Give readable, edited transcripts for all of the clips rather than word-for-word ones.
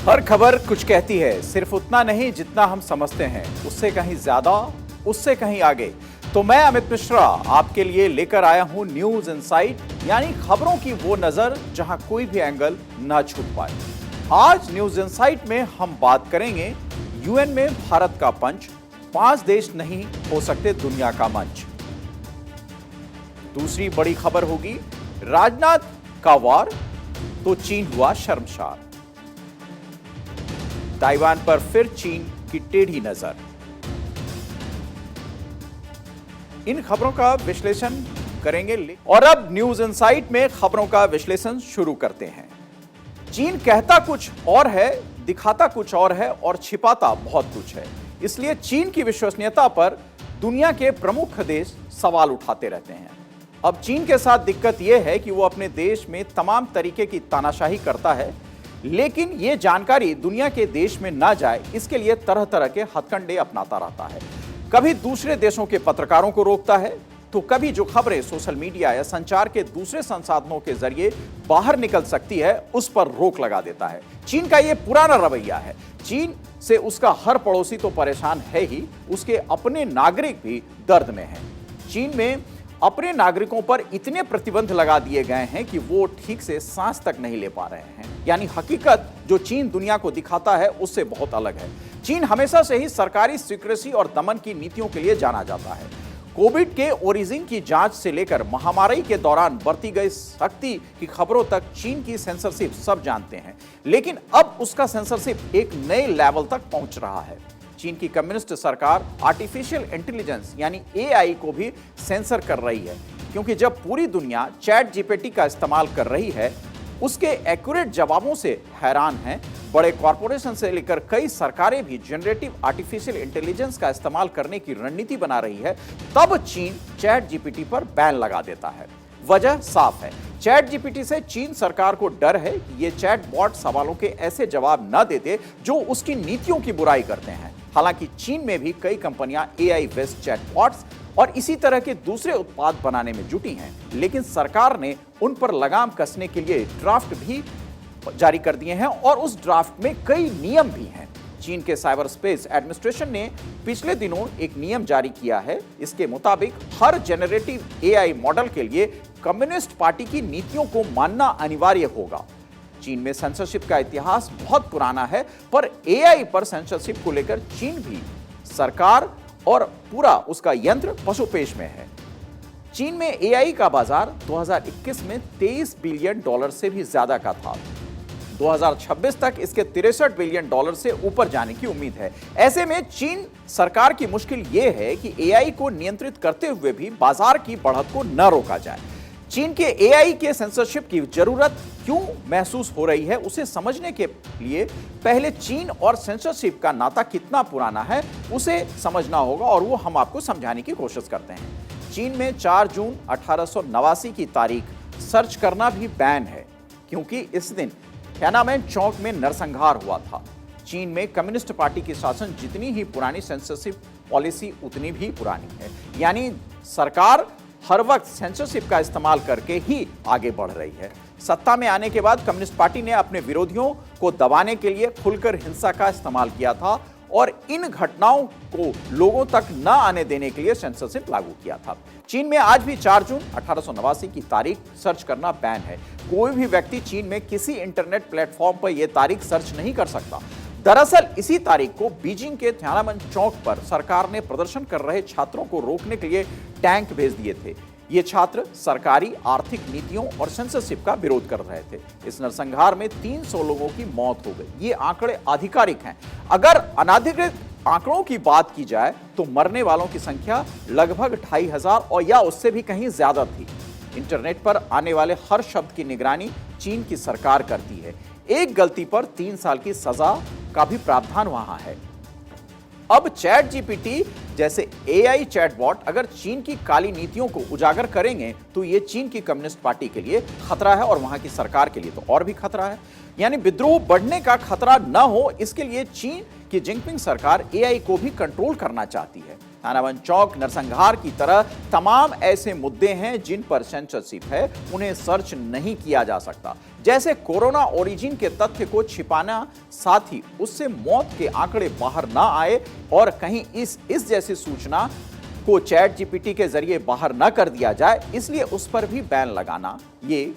हर खबर कुछ कहती है, सिर्फ उतना नहीं जितना हम समझते हैं, उससे कहीं ज्यादा, उससे कहीं आगे। तो मैं अमित मिश्रा आपके लिए लेकर आया हूं न्यूज इनसाइट, यानी खबरों की वो नजर जहां कोई भी एंगल ना छुप पाए। आज न्यूज इनसाइट में हम बात करेंगे यूएन में भारत का पंच, 5 देश नहीं हो सकते दुनिया का मंच। दूसरी बड़ी खबर होगी राजनाथ का वार तो चीन हुआ शर्मसार। ताइवान पर फिर चीन की टेढ़ी नजर। इन खबरों का विश्लेषण करेंगे और अब न्यूज इनसाइट में खबरों का विश्लेषण शुरू करते हैं। चीन कहता कुछ और है, दिखाता कुछ और है और छिपाता बहुत कुछ है। इसलिए चीन की विश्वसनीयता पर दुनिया के प्रमुख देश सवाल उठाते रहते हैं। अब चीन के साथ दिक्कत यह है कि वो अपने देश में तमाम तरीके की तानाशाही करता है, लेकिन यह जानकारी दुनिया के देश में ना जाए इसके लिए तरह तरह के हथकंडे अपनाता रहता है। कभी दूसरे देशों के पत्रकारों को रोकता है, तो कभी जो खबरें सोशल मीडिया या संचार के दूसरे संसाधनों के जरिए बाहर निकल सकती है उस पर रोक लगा देता है। चीन का यह पुराना रवैया है। चीन से उसका हर पड़ोसी तो परेशान है ही, उसके अपने नागरिक भी दर्द में हैं। चीन में अपने नागरिकों पर इतने प्रतिबंध लगा दिए गए हैं कि वो ठीक से सांस तक नहीं ले पा रहे हैं। यानी हकीकत जो चीन दुनिया को दिखाता है उससे बहुत अलग है। चीन हमेशा से ही सरकारी सीक्रेसी और दमन की नीतियों के लिए जाना जाता है। कोविड के ओरिजिन की जांच से लेकर महामारी के दौरान बरती गई सख्ती की खबरों तक चीन की सेंसरशिप सब जानते हैं, लेकिन अब उसका सेंसरशिप एक नए लेवल तक पहुंच रहा है। चीन की कम्युनिस्ट सरकार आर्टिफिशियल इंटेलिजेंस यानी एआई को भी सेंसर कर रही है, क्योंकि जब पूरी दुनिया चैट जीपीटी का इस्तेमाल कर रही है, उसके एक्यूरेट जवाबों से हैरान हैं। बड़े कॉरपोरेशन से लेकर कई सरकारें भी जनरेटिव आर्टिफिशियल इंटेलिजेंस का इस्तेमाल करने की रणनीति बना रही है, तब चीन चैट जीपीटी पर बैन लगा देता है। वजह साफ है, चैट जीपीटी से चीन सरकार को डर है कि ये चैट बॉट सवालों के ऐसे जवाब न देते जो उसकी नीतियों की बुराई करते हैं। हालांकि चीन में भी कई कंपनियां एआई बेस्ड चैटबॉट्स और इसी तरह के दूसरे उत्पाद बनाने में जुटी हैं, लेकिन सरकार ने उन पर लगाम कसने के लिए ड्राफ्ट भी जारी कर दिए हैं और उस ड्राफ्ट में कई नियम भी हैं। चीन के साइबर स्पेस एडमिनिस्ट्रेशन ने पिछले दिनों एक नियम जारी किया है। इसके मुताबिक हर जेनरेटिव एआई मॉडल के लिए कम्युनिस्ट पार्टी की नीतियों को मानना अनिवार्य होगा। चीन में सेंसरशिप का इतिहास बहुत पुराना है, पर एआई पर सेंसरशिप को लेकर चीन भी सरकार और पूरा उसका यंत्र पसोपेश में है। चीन में एआई का बाजार 2021 में $23 बिलियन से भी ज्यादा का था। 2026 तक इसके $63 बिलियन से ऊपर जाने की उम्मीद है। ऐसे में चीन सरकार की मुश्किल यह है कि एआई को नियंत्रित करते हुए भी बाजार की बढ़त को न रोका जाए। चीन के एआई के सेंसरशिप की जरूरत क्यों महसूस हो रही है, उसे समझने के लिए पहले चीन और सेंसरशिप का नाता कितना पुराना है उसे समझना होगा, और वो हम आपको समझाने की कोशिश करते हैं। चीन में 4 जून 1889 की तारीख सर्च करना भी बैन है, क्योंकि इस दिन तियानमेन चौक में नरसंहार हुआ था। चीन में कम्युनिस्ट पार्टी की शासन जितनी ही पुरानी, सेंसरशिप पॉलिसी उतनी भी पुरानी है। यानी सरकार हर वक्त सेंसरशिप का इस्तेमाल करके ही आगे बढ़ रही है। सत्ता में आने के बाद कम्युनिस्ट पार्टी ने अपने विरोधियों को दबाने के लिए खुलकर हिंसा का इस्तेमाल किया था और इन घटनाओं को लोगों तक न आने देने के लिए सेंसरशिप लागू किया था। चीन में आज भी 4 जून 1889 की तारीख सर्च करना बैन है। कोई भी व्यक्ति चीन में किसी इंटरनेट प्लेटफॉर्म पर यह तारीख सर्च नहीं कर सकता। दरअसल इसी तारीख को बीजिंग के तियानमेन चौक पर सरकार ने प्रदर्शन कर रहे छात्रों को रोकने के लिए टैंक भेज दिए थे। ये छात्र सरकारी आर्थिक नीतियों और सेंसरशिप का विरोध कर रहे थे। इस नरसंहार में 300 लोगों की मौत हो गई। ये आंकड़े आधिकारिक हैं। अगर अनाधिकृत आंकड़ों की बात की जाए तो मरने वालों की संख्या लगभग 2500 और या उससे भी कहीं ज्यादा थी। इंटरनेट पर आने वाले हर शब्द की निगरानी चीन की सरकार करती है। एक गलती पर 3 साल की सजा का भी प्रावधान वहां है। अब चैट जीपीटी जैसे एआई चैटबॉट अगर चीन की काली नीतियों को उजागर करेंगे तो ये चीन की कम्युनिस्ट पार्टी के लिए खतरा है और वहां की सरकार के लिए तो और भी खतरा है। यानी विद्रोह बढ़ने का खतरा न हो, इसके लिए चीन की जिनपिंग सरकार एआई को भी कंट्रोल करना चाहती है। थानाबंद चौक नरसंहार की तरह तमाम ऐसे मुद्दे हैं जिन पर सेंसरशिप है, उन्हें सर्च नहीं किया जा सकता। जैसे कोरोना ओरिजिन के तथ्य को छिपाना, साथ ही उससे मौत के आंकड़े बाहर ना आए और कहीं इस जैसी सूचना को चैट जीपीटी के जरिए बाहर ना कर दिया जाए, इसलिए उस पर भी बैन लगाना ये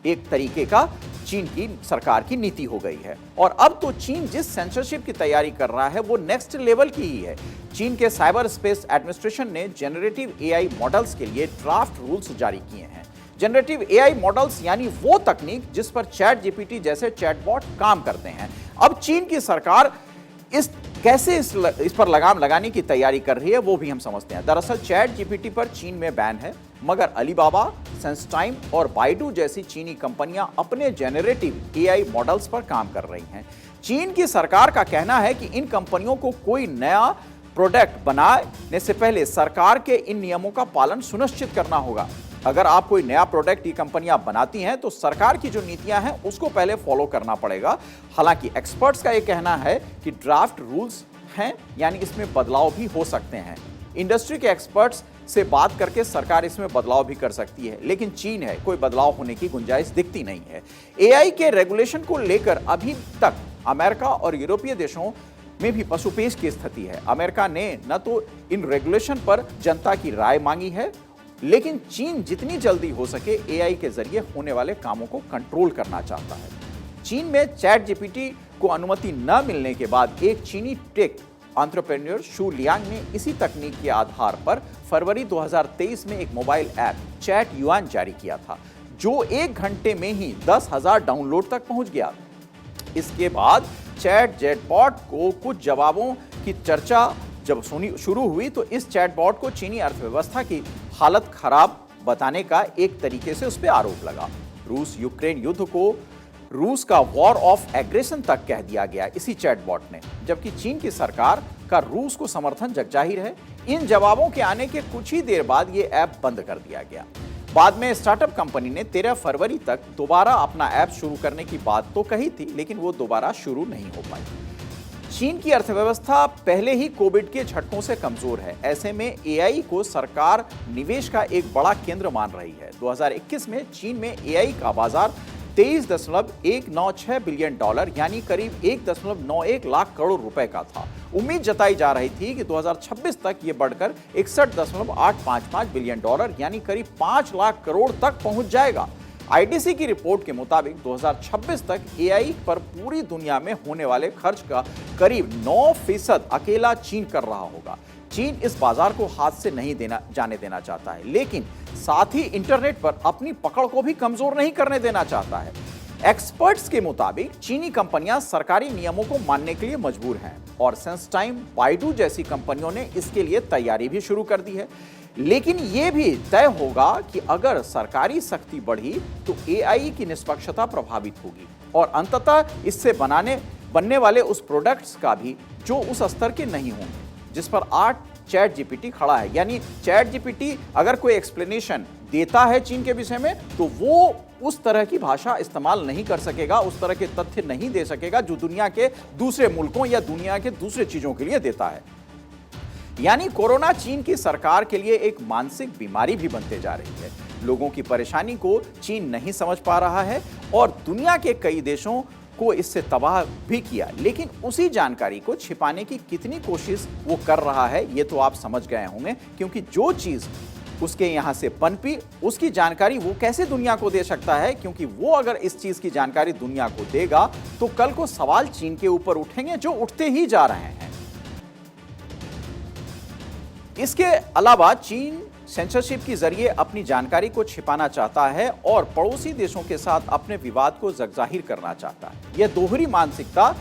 एक तरीके का चीन की सरकार की नीति हो गई है। और अब तो चीन जिस सेंसरशिप की तैयारी कर रहा है वो नेक्स्ट लेवल की ही है। चीन के साइबर स्पेस एडमिनिस्ट्रेशन ने जनरेटिव एआई मॉडल्स के लिए ड्राफ्ट रूल्स जारी किए हैं। जनरेटिव एआई मॉडल्स यानी वो तकनीक जिस पर चैट जीपीटी जैसे चैटबॉट काम करते हैं। अब चीन की सरकार कैसे इस पर लगाम लगाने की तैयारी कर रही है वो भी हम समझते हैं। दरअसल चैट जीपीटी पर चीन में बैन है, मगर अलीबाबा, सेंसटाइम और बाइडू जैसी चीनी कंपनियां अपने जेनरेटिव एआई मॉडल्स पर काम कर रही हैं। चीन की सरकार का कहना है कि इन कंपनियों को कोई नया प्रोडक्ट बनाने से पहले सरकार के इन नियमों का पालन सुनिश्चित करना होगा। अगर आप कोई नया प्रोडक्ट ये कंपनियां बनाती हैं तो सरकार की जो नीतियां हैं उसको पहले फॉलो करना पड़ेगा। हालांकि एक्सपर्ट्स का ये कहना है कि ड्राफ्ट रूल्स हैं, यानी इसमें बदलाव भी हो सकते हैं। इंडस्ट्री के एक्सपर्ट्स से बात करके सरकार इसमें बदलाव भी कर सकती है, लेकिन चीन है, कोई बदलाव होने की गुंजाइश दिखती नहीं है। एआई के रेगुलेशन को लेकर अभी तक अमेरिका और यूरोपीय देशों में भी पसुपेश की स्थिति है। अमेरिका ने न तो इन रेगुलेशन पर जनता की राय मांगी है, लेकिन चीन जितनी जल्दी हो सके एआई के जरिए होने वाले कामों को कंट्रोल करना चाहता है। चीन में चैट जीपीटी को अनुमति न मिलने के बाद एक चीनी टेक एंटरप्रेन्योर शू लियांग ने इसी तकनीक के आधार पर फरवरी 2023 में एक मोबाइल ऐप चैट युआन जारी किया था, जो 1 घंटे में ही 10,000 डाउनलोड तक पहुंच गया। इसके बाद चैट चैटबॉट को कुछ जवाबों की चर्चा जब शुरू हुई तो इस चैटबॉट को चीनी अर्थव्यवस्था की हालत खराब बताने का एक तरीके से उस पर आरोप लगा। रूस यूक्रेन युद्ध को रूस का वॉर ऑफ एग्रेशन तक कह दिया गया इसी चैटबॉट ने, जबकि चीन की सरकार का रूस को समर्थन जगजाहिर है। इन जवाबों के आने के कुछ ही देर बाद ये ऐप बंद कर दिया गया। बाद में स्टार्टअप कंपनी ने 13 फरवरी तक दोबारा अपना ऐप शुरू करने की बात तो कही थी, लेकिन वो दोबारा शुरू नहीं हो पाई। चीन की अर्थव्यवस्था पहले ही कोविड के झटकों से कमजोर है। ऐसे में एआई को सरकार निवेश का एक बड़ा केंद्र मान रही है। 2021 में चीन में एआई का बाजार 23.196 बिलियन डॉलर यानी करीब 1.91 लाख करोड़ रुपए का था। उम्मीद जताई जा रही थी कि 2026 तक यह बढ़कर 61.855 बिलियन डॉलर यानी करीब 5 लाख करोड़ तक पहुंच जाएगा। आईटीसी की रिपोर्ट के मुताबिक 2026 तक एआई पर पूरी दुनिया में होने वाले खर्च का करीब 9% अकेला चीन कर रहा होगा। चीन इस बाजार को हाथ से नहीं जाने देना चाहता है, लेकिन साथ ही इंटरनेट पर अपनी पकड़ को भी कमजोर नहीं करने देना चाहता है। एक्सपर्ट्स के मुताबिक चीनी कंपनियां सरकारी नियमों को मानने के लिए मजबूर हैं और सेंसटाइम, बाइडू जैसी कंपनियों ने इसके लिए तैयारी भी शुरू कर दी है। लेकिन यह भी तय होगा कि अगर सरकारी सख्ती बढ़ी तो एआई की निष्पक्षता प्रभावित होगी और अंततः इससे बनने वाले उस प्रोडक्ट्स का भी जो उस स्तर के नहीं होंगे जिस पर आज चैट जीपीटी खड़ा है। यानी चैट जीपीटी अगर कोई एक्सप्लेनेशन देता है चीन के विषय में तो वो उस तरह की भाषा इस्तेमाल नहीं कर सकेगा, उस तरह के तथ्य नहीं दे सकेगा जो दुनिया के दूसरे मुल्कों या दुनिया के दूसरे चीजों के लिए देता है। यानी कोरोना चीन की सरकार के लिए एक मानसिक बीमारी भी बनते जा रही है। लोगों की परेशानी को चीन नहीं समझ पा रहा है और दुनिया के कई देशों को इससे तबाह भी किया, लेकिन उसी जानकारी को छिपाने की कितनी कोशिश वो कर रहा है ये तो आप समझ गए होंगे, क्योंकि जो चीज उसके यहां से पनपी उसकी जानकारी वो कैसे दुनिया को दे सकता है, क्योंकि वो अगर इस चीज की जानकारी दुनिया को देगा तो कल को सवाल चीन के ऊपर उठेंगे जो उठते ही जा रहे हैं। इसके अलावा चीन सेंसरशिप के जरिए अपनी जानकारी को छिपाना चाहता है और पड़ोसी देशों के साथ अपने विवाद को जगजाहिर करना चाहता है। यह दोहरी मानसिकता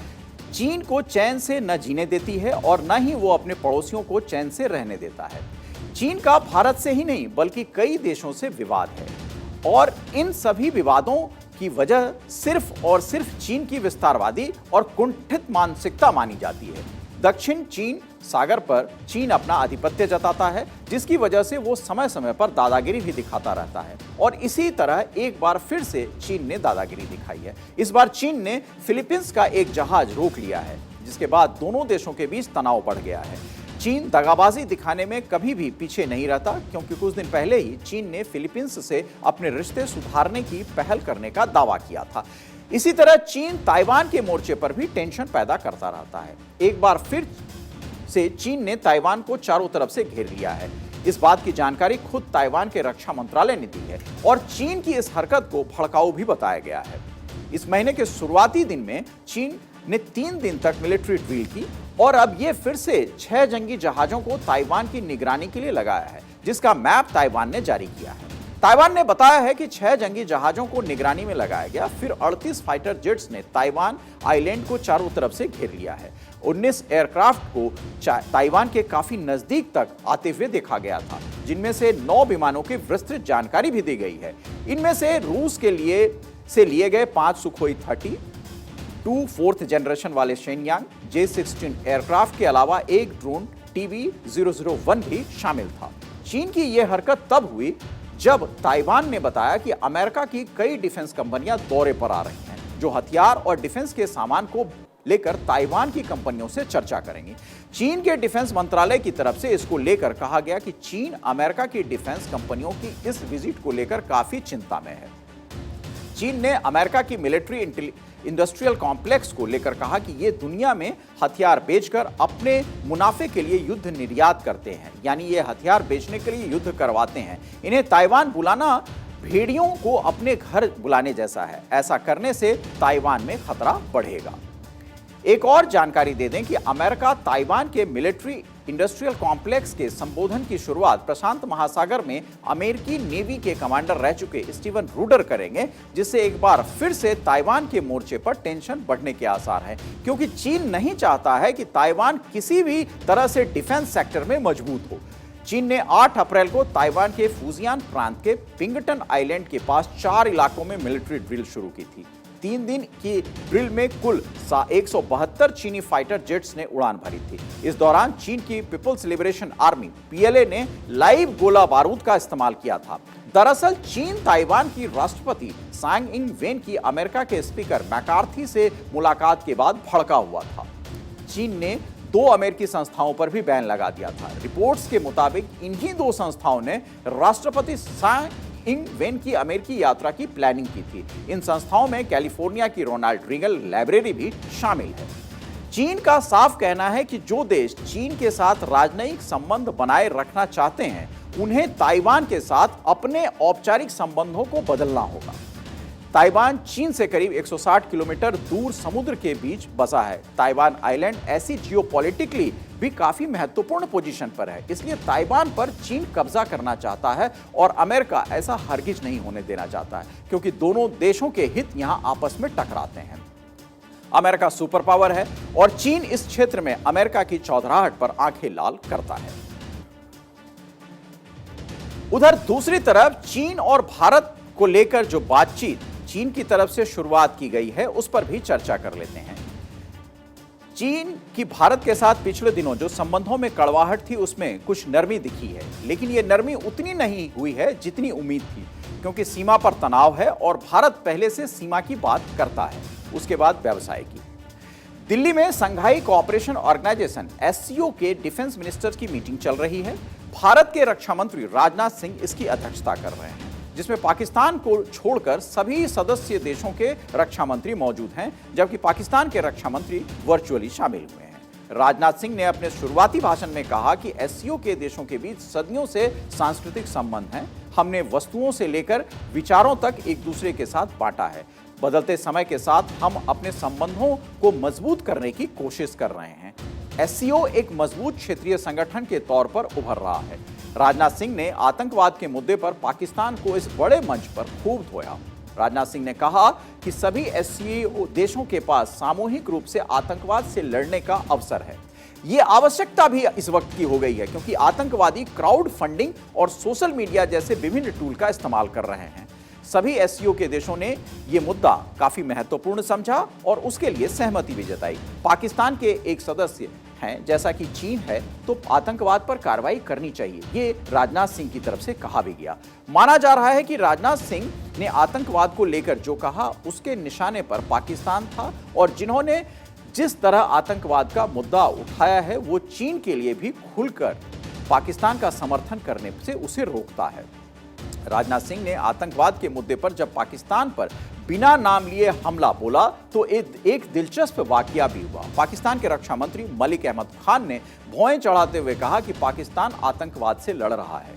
चीन को चैन से न जीने देती है और न ही वो अपने पड़ोसियों को चैन से रहने देता है। चीन का भारत से ही नहीं बल्कि कई देशों से विवाद है और इन सभी विवादों की वजह सिर्फ और सिर्फ चीन की विस्तारवादी और कुंठित मानसिकता मानी जाती है। दक्षिण चीन सागर पर चीन अपना आधिपत्य जताता है, जिसकी वजह से वो समय समय पर दादागिरी भी दिखाता रहता है और इसी तरह एक बार फिर से चीन ने दादागिरी दिखाई है। इस बार चीन ने फिलीपींस का एक जहाज रोक लिया है, जिसके बाद दोनों देशों के बीच तनाव बढ़ गया है। चीन दगाबाजी दिखाने में कभी भी पीछे नहीं रहता, क्योंकि कुछ दिन पहले ही चीन ने फिलीपींस से अपने रिश्ते सुधारने की पहल करने का दावा किया था। इसी तरह चीन ताइवान के मोर्चे पर भी टेंशन पैदा करता रहता है। एक बार फिर से चीन ने ताइवान को चारों तरफ से घेर लिया है। इस बात की जानकारी खुद ताइवान के रक्षा मंत्रालय ने दी है और चीन की इस हरकत को भड़काऊ भी बताया गया है। इस महीने के शुरुआती दिन में चीन ने 3 दिन तक मिलिट्री ड्रिल की और अब ये फिर से 6 जंगी जहाजों को ताइवान की निगरानी के लिए लगाया है, जिसका मैप ताइवान ने जारी किया है। ताइवान ने बताया है कि 6 जंगी जहाजों को निगरानी में लगाया गया। फिर 38 फाइटर जेट्स ने ताइवान आइलैंड को चारों तरफ से घेर लिया है। 19 एयरक्राफ्ट को ताइवान के काफी नजदीक तक आते हुए देखा गया था, जिनमें से 9 विमानों की विस्तृत जानकारी भी दी गई है। इनमें से रूस के लिए गए 5 सुखोई 30, 2 4th जनरेशन वाले शेनयांग J-16 एयरक्राफ्ट के अलावा एक ड्रोन TB001 भी शामिल था। चीन की यह हरकत तब हुई जब ताइवान ने बताया कि अमेरिका की कई डिफेंस कंपनियां दौरे पर आ रही हैं, जो हथियार और डिफेंस के सामान को लेकर ताइवान की कंपनियों से चर्चा करेंगी। चीन के डिफेंस मंत्रालय की तरफ से इसको लेकर कहा गया कि चीन अमेरिका की डिफेंस कंपनियों की इस विजिट को लेकर काफी चिंता में है। चीन ने अमेरिका की मिलिट्री इंडस्ट्रियल कॉम्प्लेक्स को लेकर कहा कि ये दुनिया में हथियार बेचकर अपने मुनाफे के लिए युद्ध निर्यात करते हैं, यानी ये हथियार बेचने के लिए युद्ध करवाते हैं। इन्हें ताइवान बुलाना भेड़ियों को अपने घर बुलाने जैसा है। ऐसा करने से ताइवान में खतरा बढ़ेगा। एक और जानकारी दे दें कि अमेरिका ताइवान के मिलिट्री इंडस्ट्रियल कॉम्प्लेक्स के संबोधन की शुरुआत प्रशांत महासागर में अमेरिकी नेवी के कमांडर रह चुके स्टीवन रूडर करेंगे, जिससे एक बार फिर से ताइवान के मोर्चे पर टेंशन बढ़ने के आसार हैं, क्योंकि चीन नहीं चाहता है कि ताइवान किसी भी तरह से डिफेंस सेक्टर में मजबूत हो। चीन ने 8 अप्रैल को ताइवान के फुजियान प्रांत के पिंगटन आइलैंड के पास 4 इलाकों में मिलिट्री ड्रिल शुरू की थी। 3 दिन की ड्रिल में कुल 172 चीनी फाइटर जेट्स ने उड़ान भरी थी। इस दौरान चीन की पीपल्स लिबरेशन आर्मी PLA ने लाइव गोला बारूद का इस्तेमाल किया था। दरअसल चीन ताइवान की राष्ट्रपति सांग इंग वेन की अमेरिका के स्पीकर मैकार्थी से मुलाकात के बाद भड़का हुआ था। चीन ने 2 अमेरिकी संस्थाओं पर भी बैन लगा दिया था। रिपोर्ट्स के मुताबिक इन्हीं 2 संस्थाओं ने राष्ट्रपति सांग इंग वेन की अमेरिकी यात्रा की प्लानिंग की थी। इन संस्थाओं में कैलिफोर्निया की रोनाल्ड रीगन लाइब्रेरी भी शामिल है। चीन का साफ कहना है कि जो देश चीन के साथ राजनयिक संबंध बनाए रखना चाहते हैं, उन्हें ताइवान के साथ अपने औपचारिक संबंधों को बदलना होगा। ताइवान चीन से करीब 160 किलोमीटर दूर समुद्र के बीच बसा है। ताइवान आइलैंड ऐसी जियोपॉलिटिकली भी काफी महत्वपूर्ण पोजीशन पर है, इसलिए ताइवान पर चीन कब्जा करना चाहता है और अमेरिका ऐसा हरगिज नहीं होने देना चाहता है, क्योंकि दोनों देशों के हित यहां आपस में टकराते हैं। अमेरिका सुपर पावर है और चीन इस क्षेत्र में अमेरिका की चौधराहट पर आंखें लाल करता है। उधर दूसरी तरफ चीन और भारत को लेकर जो बातचीत चीन की तरफ से शुरुआत की गई है, उस पर भी चर्चा कर लेते हैं। चीन की भारत के साथ पिछले दिनों जो संबंधों में कड़वाहट थी, उसमें कुछ नरमी दिखी है, लेकिन यह नरमी उतनी नहीं हुई है जितनी उम्मीद थी, क्योंकि सीमा पर तनाव है और भारत पहले से सीमा की बात करता है, उसके बाद व्यवसाय की। दिल्ली में संघाई कोऑपरेशन ऑर्गेनाइजेशन SCO के डिफेंस मिनिस्टर्स की मीटिंग चल रही है। भारत के रक्षा मंत्री राजनाथ सिंह इसकी अध्यक्षता कर रहे हैं, जिसमें पाकिस्तान को छोड़कर सभी सदस्य देशों के रक्षा मंत्री मौजूद हैं, जबकि पाकिस्तान के रक्षा मंत्री वर्चुअली शामिल हुए हैं। राजनाथ सिंह ने अपने शुरुआती भाषण में कहा कि SCO के देशों के बीच सदियों से सांस्कृतिक संबंध हैं। हमने वस्तुओं से लेकर विचारों तक एक दूसरे के साथ बांटा है। बदलते समय के साथ हम अपने संबंधों को मजबूत करने की कोशिश कर रहे हैं। SCO एक मजबूत क्षेत्रीय संगठन के तौर पर उभर रहा है। राजनाथ सिंह ने आतंकवाद के मुद्दे पर पाकिस्तान को इस बड़े मंच पर खूब धोया। राजनाथ सिंह ने कहा कि सभी SCO देशों के पास सामूहिक रूप से आतंकवाद से लड़ने का अवसर है। ये आवश्यकता भी इस वक्त की हो गई है, क्योंकि आतंकवादी क्राउड फंडिंग और सोशल मीडिया जैसे विभिन्न टूल का इस्तेमाल कर रहे हैं। सभी SCO के देशों ने यह मुद्दा काफी महत्वपूर्ण समझा और उसके लिए सहमति भी जताई। पाकिस्तान के एक सदस्य हैं, जैसा कि चीन है, तो आतंकवाद पर कार्रवाई करनी चाहिए, ये राजनाथ सिंह की तरफ से कहा भी गया। माना जा रहा है कि राजनाथ सिंह ने आतंकवाद को लेकर जो कहा, उसके निशाने पर पाकिस्तान था और जिन्होंने जिस तरह आतंकवाद का मुद्दा उठाया है वो चीन के लिए भी खुलकर पाकिस्तान का समर्थन करने से उसे रोकता है। राजनाथ सिंह ने आतंकवाद के मुद्दे पर जब पाकिस्तान पर बिना नाम लिए हमला बोला तो एक दिलचस्प वाकया भी हुआ। पाकिस्तान के रक्षा मंत्री मलिक अहमद खान ने भौएं चढ़ाते हुए कहा कि पाकिस्तान आतंकवाद से लड़ रहा है,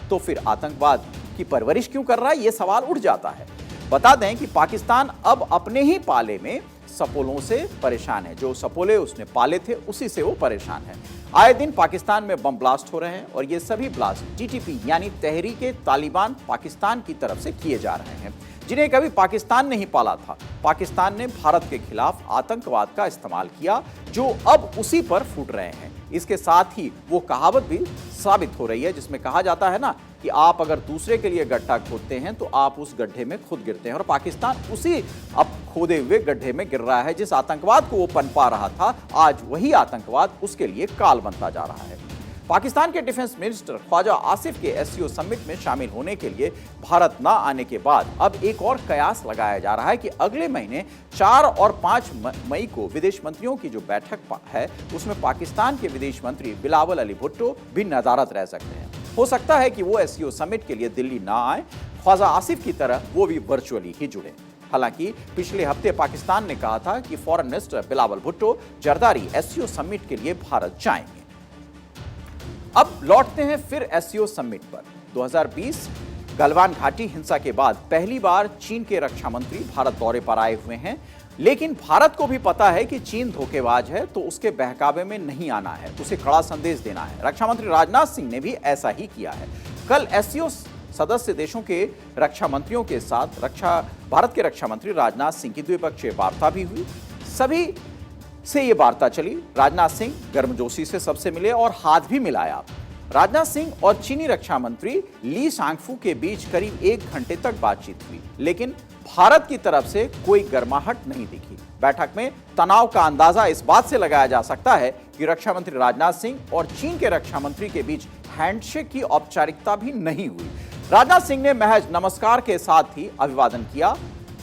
तो फिर आतंकवाद की परवरिश क्यों कर रहा है, यह सवाल उठ जाता है। बता दें कि पाकिस्तान अब अपने ही पाले में सपोलों से परेशान है। जो सपोले उसने पाले थे उसी से वो परेशान है। आए दिन पाकिस्तान में बम ब्लास्ट हो रहे हैं और ये सभी ब्लास्ट टीटीपी यानी तहरीके तालिबान पाकिस्तान की तरफ से किए जा रहे हैं, जिन्हें कभी पाकिस्तान नहीं पाला था। पाकिस्तान ने भारत के खिलाफ आतंकवाद का इस्तेमाल किया, जो अब उसी पर फूट रहे हैं। इसके साथ ही वो कहावत भी साबित हो रही है जिसमें कहा जाता है ना कि आप अगर दूसरे के लिए गड्ढा खोदते हैं तो आप उस गड्ढे में खुद गिरते हैं, और पाकिस्तान उसी अब खोदे हुए गड्ढे में गिर रहा है। जिस आतंकवाद को वो पनपा रहा था, आज वही आतंकवाद उसके लिए काल बनता जा रहा है। पाकिस्तान के डिफेंस मिनिस्टर ख्वाजा आसिफ के एससीओ समिट में शामिल होने के लिए भारत न आने के बाद अब एक और कयास लगाया जा रहा है कि अगले महीने 4 और 5 मई को विदेश मंत्रियों की जो बैठक है उसमें पाकिस्तान के विदेश मंत्री बिलावल अली भुट्टो भी नदारत रह सकते हैं। हो सकता है कि वो एससीओ समिट के लिए दिल्ली ना आए, ख्वाजा आसिफ की तरह वो भी वर्चुअली ही जुड़े। हालांकि पिछले हफ्ते पाकिस्तान ने कहा था कि foreign minister Bilawal Bhutto Zardari SCO summit के लिए भारत जाएंगे। अब लौटते हैं फिर एससीओ समिट पर। 2020 गलवान घाटी हिंसा के बाद पहली बार चीन के रक्षा मंत्री भारत दौरे पर आए हुए हैं, लेकिन भारत को भी पता है कि चीन धोखेबाज है, तो उसके बहकावे में नहीं आना है, उसे कड़ा संदेश देना है। रक्षा मंत्री राजनाथ सिंह ने भी ऐसा ही किया है। कल एससीओ सदस्य देशों के रक्षा मंत्रियों के साथ भारत के रक्षा मंत्री राजनाथ सिंह की द्विपक्षीय वार्ता भी हुई। सभी से ये वार्ता चली। राजनाथ सिंह गर्मजोशी से सबसे मिले और हाथ भी मिलाया। राजनाथ सिंह और चीनी रक्षा मंत्री ली सांगफू के बीच करीब 1 घंटे तक बातचीत हुई, लेकिन भारत की तरफ से कोई गर्माहट नहीं दिखी। बैठक में तनाव का अंदाजा इस बात से लगाया जा सकता है कि रक्षा मंत्री राजनाथ सिंह और चीन के रक्षा मंत्री के बीच हैंडशेक की औपचारिकता भी नहीं हुई। राजनाथ सिंह ने महज नमस्कार के साथ ही अभिवादन किया।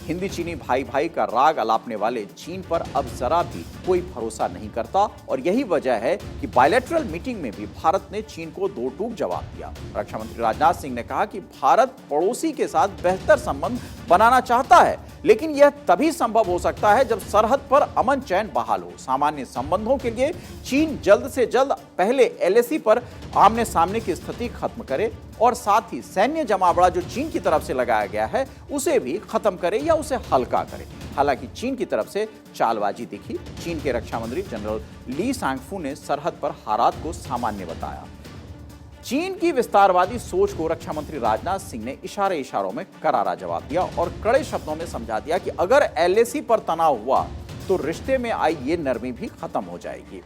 हिंदी चीनी भाई भाई का राग अलापने वाले चीन पर अब जरा भी कोई भरोसा नहीं करता, और यही वजह है कि बायलैटरल मीटिंग में भी भारत ने चीन को दो टूक जवाब दिया। रक्षा मंत्री राजनाथ सिंह ने कहा कि भारत पड़ोसी के साथ बेहतर संबंध बनाना चाहता है, लेकिन यह तभी संभव हो सकता है जब सरहद पर अमन चैन बहाल हो। सामान्य संबंधों के लिए चीन जल्द से जल्द पहले एलएसी पर आमने सामने की स्थिति खत्म करे, और साथ ही सैन्य जमावड़ा जो चीन की तरफ से लगाया गया है उसे भी खत्म करे या उसे हल्का करे। हालांकि चीन की तरफ से चालबाजी दिखी। चीन के रक्षा मंत्री जनरल ली सांगफू ने सरहद पर हालात को सामान्य बताया। चीन की विस्तारवादी सोच को रक्षा मंत्री राजनाथ सिंह ने इशारों में करारा जवाब दिया और कड़े शब्दों में समझा दिया कि अगर एलएसी पर तनाव हुआ तो रिश्ते में आई ये नरमी भी खत्म हो जाएगी।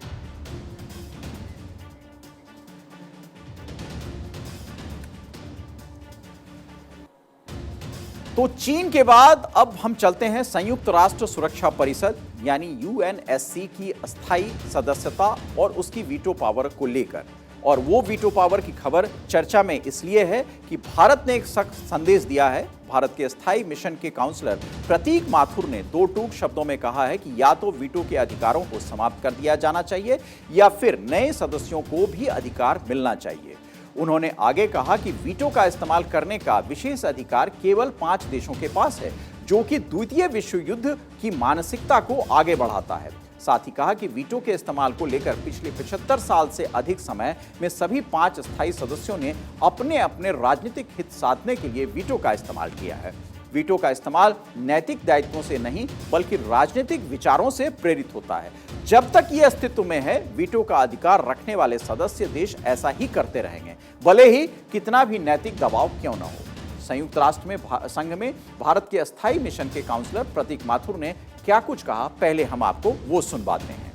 तो चीन के बाद अब हम चलते हैं संयुक्त राष्ट्र सुरक्षा परिषद यानी यूएनएससी की अस्थायी सदस्यता और उसकी वीटो पावर को लेकर। और वो वीटो पावर की खबर चर्चा में इसलिए है कि भारत ने एक सख्त संदेश दिया है। भारत के स्थायी मिशन के काउंसलर प्रतीक माथुर ने दो टूक शब्दों में कहा है कि या तो वीटो के अधिकारों को समाप्त कर दिया जाना चाहिए या फिर नए सदस्यों को भी अधिकार मिलना चाहिए। उन्होंने आगे कहा कि वीटो का इस्तेमाल करने का विशेष अधिकार केवल 5 देशों के पास है, जो कि द्वितीय विश्व युद्ध की मानसिकता को आगे बढ़ाता है। साथ ही कहा कि वीटो के इस्तेमाल को लेकर पिछले 75 साल से अधिक समय में सभी 5 स्थायी सदस्यों ने अपने अपने राजनीतिक हित साधने के लिए वीटो का इस्तेमाल किया है। वीटो का इस्तेमाल नैतिक दायित्वों से नहीं बल्कि राजनीतिक विचारों से प्रेरित होता है। जब तक ये अस्तित्व में है, वीटो का अधिकार रखने वाले सदस्य देश ऐसा ही करते रहेंगे, भले ही कितना भी नैतिक दबाव क्यों न हो। संयुक्त राष्ट्र में संघ में भारत के अस्थायी मिशन के काउंसलर प्रतीक माथुर ने क्या कुछ कहा, पहले हम आपको वो सुनवाते हैं।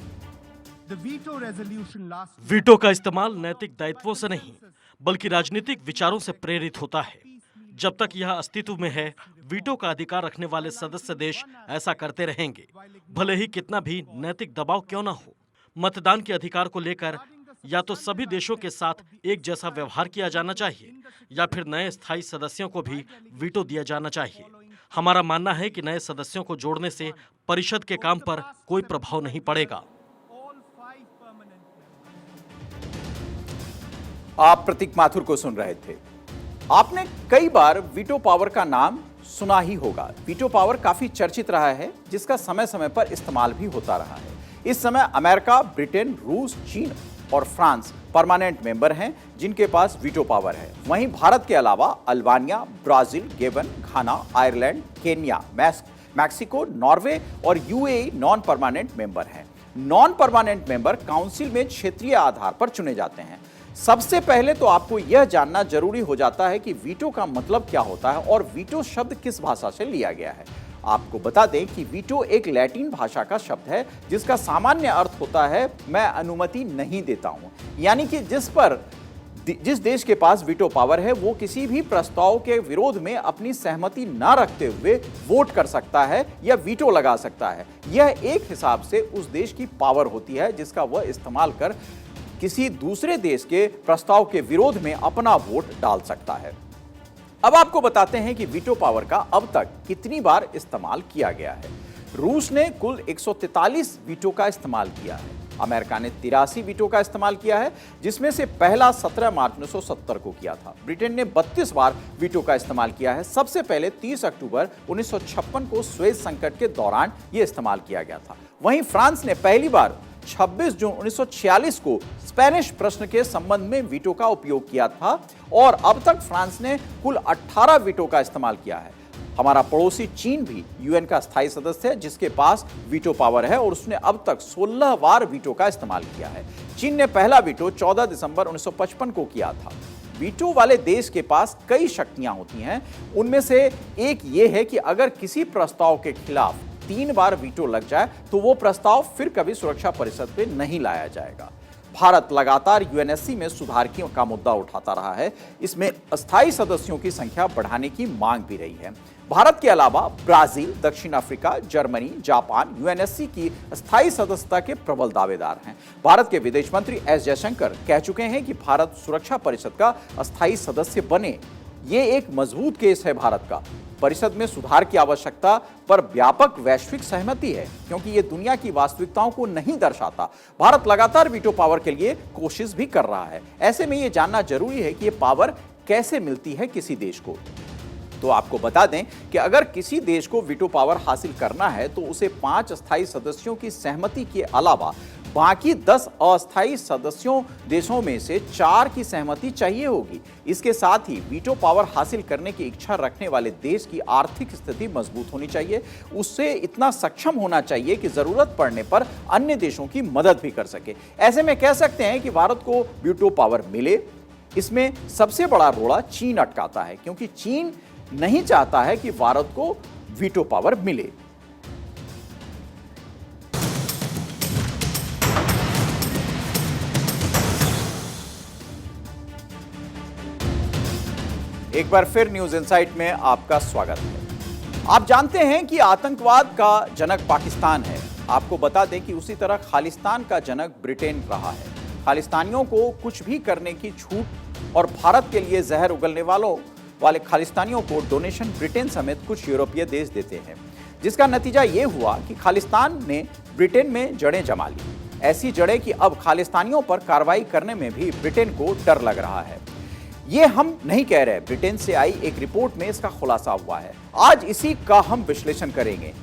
वीटो का इस्तेमाल नैतिक दायित्वों से नहीं बल्कि राजनीतिक विचारों से प्रेरित होता है। जब तक यह अस्तित्व में है, वीटो का अधिकार रखने वाले सदस्य देश ऐसा करते रहेंगे, भले ही कितना भी नैतिक दबाव क्यों न हो। मतदान के अधिकार को लेकर या तो सभी देशों के साथ एक जैसा व्यवहार किया जाना चाहिए या फिर नए स्थायी सदस्यों को भी वीटो दिया जाना चाहिए। हमारा मानना है कि नए सदस्यों को जोड़ने से परिषद के काम पर कोई प्रभाव नहीं पड़ेगा। आप प्रतीक माथुर को सुन रहे थे। आपने कई बार वीटो पावर का नाम सुना ही होगा। वीटो पावर काफी चर्चित रहा है, जिसका समय समय पर इस्तेमाल भी होता रहा है। इस समय अमेरिका, ब्रिटेन, रूस, चीन और फ्रांस परमानेंट मेंबर हैं जिनके पास वीटो पावर है। वहीं भारत के अलावा अल्बानिया, ब्राजील, गेबन, घाना, आयरलैंड, केन्या, मैक्सिको, नॉर्वे और यूएई नॉन परमानेंट मेंबर हैं। नॉन परमानेंट मेंबर काउंसिल में क्षेत्रीय आधार पर चुने जाते हैं। सबसे पहले तो आपको यह जानना जरूरी हो जाता है कि वीटो का मतलब क्या होता है और वीटो शब्द किस भाषा से लिया गया है। आपको बता दें कि वीटो एक लैटिन भाषा का शब्द है जिसका सामान्य अर्थ होता है मैं अनुमति नहीं देता हूं। यानी कि जिस देश के पास वीटो पावर है वो किसी भी प्रस्ताव के विरोध में अपनी सहमति न रखते हुए वोट कर सकता है या वीटो लगा सकता है। यह एक हिसाब से उस देश की पावर होती है जिसका वह इस्तेमाल कर किसी दूसरे देश के प्रस्ताव के विरोध में अपना वोट डाल सकता है। अब आपको बताते हैं कि वीटो पावर का अब तक कितनी बार इस्तेमाल किया गया है। रूस ने कुल 143 वीटो का इस्तेमाल किया है। अमेरिका ने 83 वीटो का इस्तेमाल किया है, जिसमें से पहला 17 मार्च 1970 को किया था। ब्रिटेन ने 32 बार वीटो का इस्तेमाल किया है। सबसे पहले 30 अक्टूबर 1956 को स्वेज संकट के दौरान यह इस्तेमाल किया गया था। वहीं फ्रांस ने पहली बार 26 जून 1946 को स्पेनिश प्रश्न के संबंध में वीटो का उपयोग किया था और अब तक फ्रांस ने कुल 18 वीटो का इस्तेमाल किया है। हमारा पड़ोसी चीन भी यूएन का स्थायी सदस्य है जिसके पास वीटो पावर है और उसने अब तक 16 बार वीटो का इस्तेमाल किया है। चीन ने पहला वीटो 14 दिसंबर 1955 को किया था। वीटो वाले देश के पास कई शक्तियां होती हैं। उनमें से एक ये है कि अगर किसी प्रस्ताव के खिलाफ 3 बार वीटो लग जाए तो वो प्रस्ताव फिर कभी सुरक्षा परिषद में नहीं लाया जाएगा। भारत लगातार यूएनएससी में सुधार का मुद्दा उठाता रहा है। इसमें अस्थायी सदस्यों की संख्या बढ़ाने की मांग भी रही है। भारत के अलावा ब्राजील, दक्षिण अफ्रीका, जर्मनी, जापान यूएनएससी की अस्थायी सदस्यता के प्रबल दावेदार हैं। भारत के विदेश मंत्री एस जयशंकर कह चुके हैं कि भारत सुरक्षा परिषद का अस्थायी सदस्य बने। ये एक मजबूत केस है भारत का। परिषद में सुधार की आवश्यकता पर व्यापक वैश्विक सहमति है क्योंकि यह दुनिया की वास्तविकताओं को नहीं दर्शाता। भारत लगातार वीटो पावर के लिए कोशिश भी कर रहा है। ऐसे में यह जानना जरूरी है कि यह पावर कैसे मिलती है किसी देश को। तो आपको बता दें कि अगर किसी देश को वीटो पावर हासिल करना है तो उसे 5 अस्थायी सदस्यों की सहमति के अलावा बाकी 10 अस्थायी सदस्यों देशों में से 4 की सहमति चाहिए होगी। इसके साथ ही वीटो पावर हासिल करने की इच्छा रखने वाले देश की आर्थिक स्थिति मजबूत होनी चाहिए। उससे इतना सक्षम होना चाहिए कि जरूरत पड़ने पर अन्य देशों की मदद भी कर सके। ऐसे में कह सकते हैं कि भारत को वीटो पावर मिले, इसमें सबसे बड़ा रोड़ा चीन अटकाता है क्योंकि चीन नहीं चाहता है कि भारत को वीटो पावर मिले। एक बार फिर न्यूज इनसाइट में आपका स्वागत है। आप जानते हैं कि आतंकवाद का जनक पाकिस्तान है। आपको बता दें कि उसी तरह खालिस्तान का जनक ब्रिटेन रहा है। खालिस्तानियों को कुछ भी करने की छूट और भारत के लिए जहर उगलने वाले खालिस्तानियों को डोनेशन ब्रिटेन समेत कुछ यूरोपीय देश देते हैं, जिसका नतीजा यह हुआ कि खालिस्तान ने ब्रिटेन में जड़ें जमा ली। ऐसी जड़ें कि अब खालिस्तानियों पर कार्रवाई करने में भी ब्रिटेन को डर लग रहा है। ये हम नहीं कह रहे, ब्रिटेन से आई एक रिपोर्ट में इसका खुलासा हुआ है। आज इसी का हम विश्लेषण करेंगे।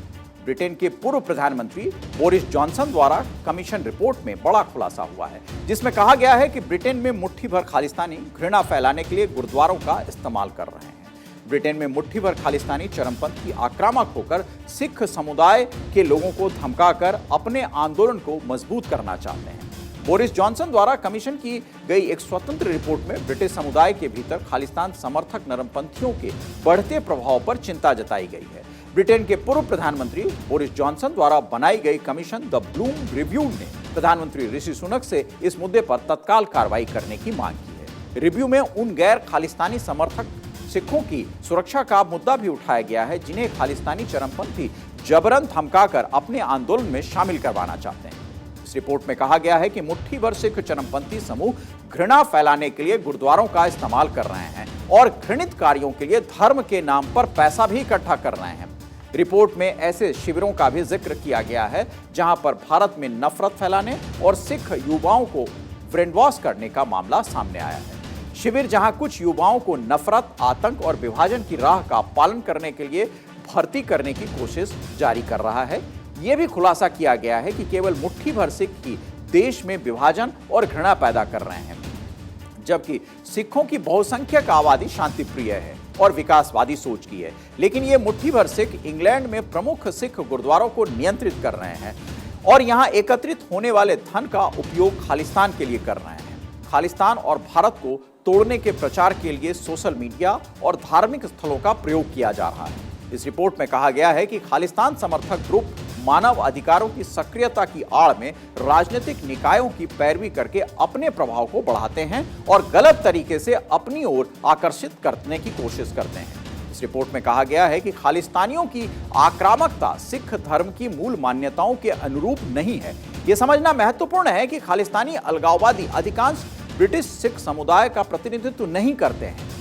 ब्रिटेन के पूर्व प्रधानमंत्री बोरिस जॉनसन द्वारा कमीशन रिपोर्ट में बड़ा खुलासा हुआ है जिसमें कहा गया है कि ब्रिटेन में मुट्ठी भर खालिस्तानी घृणा फैलाने के लिए गुरुद्वारों का इस्तेमाल कर रहे हैं। ब्रिटेन में मुट्ठी भर खालिस्तानी चरमपंथी आक्रामक होकर सिख समुदाय के लोगों को धमकाकर अपने आंदोलन को मजबूत करना चाहते हैं। बोरिस जॉनसन द्वारा कमीशन की गई एक स्वतंत्र रिपोर्ट में ब्रिटिश समुदाय के भीतर खालिस्तान समर्थक नरमपंथियों के बढ़ते प्रभाव पर चिंता जताई गई है। ब्रिटेन के पूर्व प्रधानमंत्री बोरिस जॉनसन द्वारा बनाई गई कमीशन द ब्लूम रिव्यू ने प्रधानमंत्री ऋषि सुनक से इस मुद्दे पर तत्काल कार्रवाई करने की मांग की है। रिव्यू में उन गैर खालिस्तानी समर्थक सिखों की सुरक्षा का मुद्दा भी उठाया गया है जिन्हें खालिस्तानी चरमपंथी जबरन धमकाकर अपने आंदोलन में शामिल करवाना चाहते हैं। इस रिपोर्ट में कहा गया है कि मुट्ठी भर सिख चरमपंथी समूह घृणा फैलाने के लिए गुरुद्वारों का इस्तेमाल कर रहे हैं और घृणित कार्यों के लिए धर्म के नाम पर पैसा भी इकट्ठा कर रहे हैं। रिपोर्ट में ऐसे शिविरों का भी जिक्र किया गया है जहां पर भारत में नफरत फैलाने और सिख युवाओं को ब्रेन वॉश करने का मामला सामने आया है। शिविर जहां कुछ युवाओं को नफरत, आतंक और विभाजन की राह का पालन करने के लिए भर्ती करने की कोशिश जारी कर रहा है। यह भी खुलासा किया गया है कि केवल मुट्ठी भर सिख ही देश में विभाजन और घृणा पैदा कर रहे हैं, जबकि सिखों की बहुसंख्यक आबादी शांतिप्रिय है और विकासवादी सोच की है। लेकिन ये मुट्ठी भर सिख इंग्लैंड में प्रमुख सिख गुरुद्वारों को नियंत्रित कर रहे हैं और यहां एकत्रित होने वाले धन का उपयोग खालिस्तान के लिए कर रहे हैं। खालिस्तान और भारत को तोड़ने के प्रचार के लिए सोशल मीडिया और धार्मिक स्थलों का प्रयोग किया जा रहा है। इस रिपोर्ट में कहा गया है कि खालिस्तान समर्थक ग्रुप मानव अधिकारों की सक्रियता की आड़ में राजनीतिक निकायों की पैरवी करके अपने प्रभाव को बढ़ाते हैं और गलत तरीके से अपनी ओर आकर्षित करने की कोशिश करते हैं। इस रिपोर्ट में कहा गया है कि खालिस्तानियों की आक्रामकता सिख धर्म की मूल मान्यताओं के अनुरूप नहीं है। यह समझना महत्वपूर्ण है कि खालिस्तानी अलगाववादी अधिकांश ब्रिटिश सिख समुदाय का प्रतिनिधित्व नहीं करते हैं।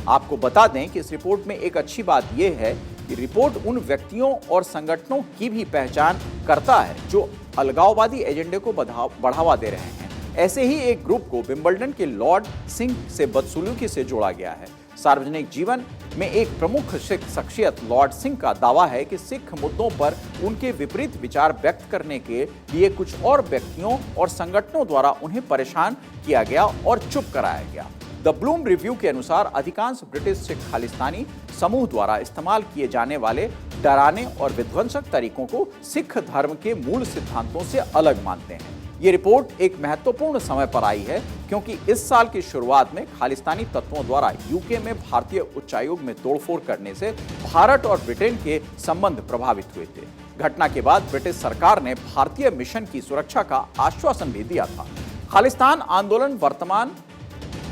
आपको बता दें कि इस रिपोर्ट में एक अच्छी बात यह है कि रिपोर्ट उन व्यक्तियों और संगठनों की भी पहचान करता है जो अलगाववादी एजेंडे को बढ़ावा दे रहे हैं। ऐसे ही एक ग्रुप को विंबलडन के लॉर्ड सिंह से बदसलूकी से जोड़ा गया है। सार्वजनिक जीवन में एक प्रमुख सिख शख्सियत लॉर्ड सिंह का दावा है कि सिख मुद्दों पर उनके विपरीत विचार व्यक्त करने के लिए कुछ और व्यक्तियों और संगठनों द्वारा उन्हें परेशान किया गया और चुप कराया गया। द ब्लूम रिव्यू के अनुसार अधिकांश ब्रिटिश सिख खालिस्तानी समूह द्वारा इस्तेमाल किए जाने वाले डराने और विध्वंसक तरीकों को सिख धर्म के मूल सिद्धांतों से अलग मानते हैं। ये रिपोर्ट एक महत्वपूर्ण समय पर आई है क्योंकि इस साल की शुरुआत में खालिस्तानी तत्वों द्वारा यूके में भारतीय उच्चायोग में तोड़फोड़ करने से भारत और ब्रिटेन के संबंध प्रभावित हुए थे। घटना के बाद ब्रिटिश सरकार ने भारतीय मिशन की सुरक्षा का आश्वासन भी दिया था। खालिस्तान आंदोलन वर्तमान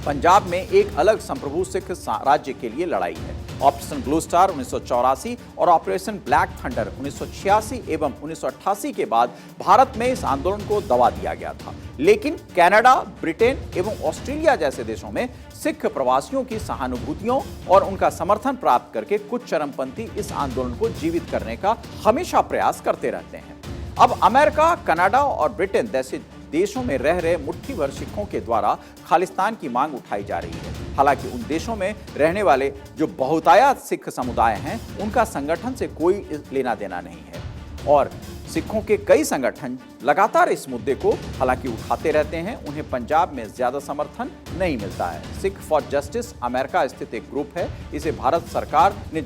पंजाब में एक अलग संप्रभु सिख राज्य के लिए लड़ाई है। ऑपरेशन ब्लू स्टार 1984 और ऑपरेशन ब्लैक थंडर 1986 एवं 1988 के बाद भारत में इस आंदोलन को दबा दिया गया था। लेकिन कनाडा, ब्रिटेन एवं ऑस्ट्रेलिया जैसे देशों में सिख प्रवासियों की सहानुभूतियों और उनका समर्थन प्राप्त करके कुछ चरमपंथी इस आंदोलन को जीवित करने का हमेशा प्रयास करते रहते हैं। अब अमेरिका, कनाडा और ब्रिटेन जैसे देशों में रह रहे मुट्ठी भर सिखों के द्वारा खालिस्तान की मांग उठाई जा रही है। हालांकि उन देशों में रहने वाले जो बहुतायत सिख समुदाय हैं, उनका संगठन से कोई लेना देना नहीं है और सिखों के कई संगठन लगातार इस मुद्दे को हालांकि उठाते रहते हैं। उन्हें पंजाब में ज्यादा समर्थन नहीं मिलता है। सिख फॉर जस्टिस अमेरिका स्थित एक ग्रुप है। इसे भारत सरकार ने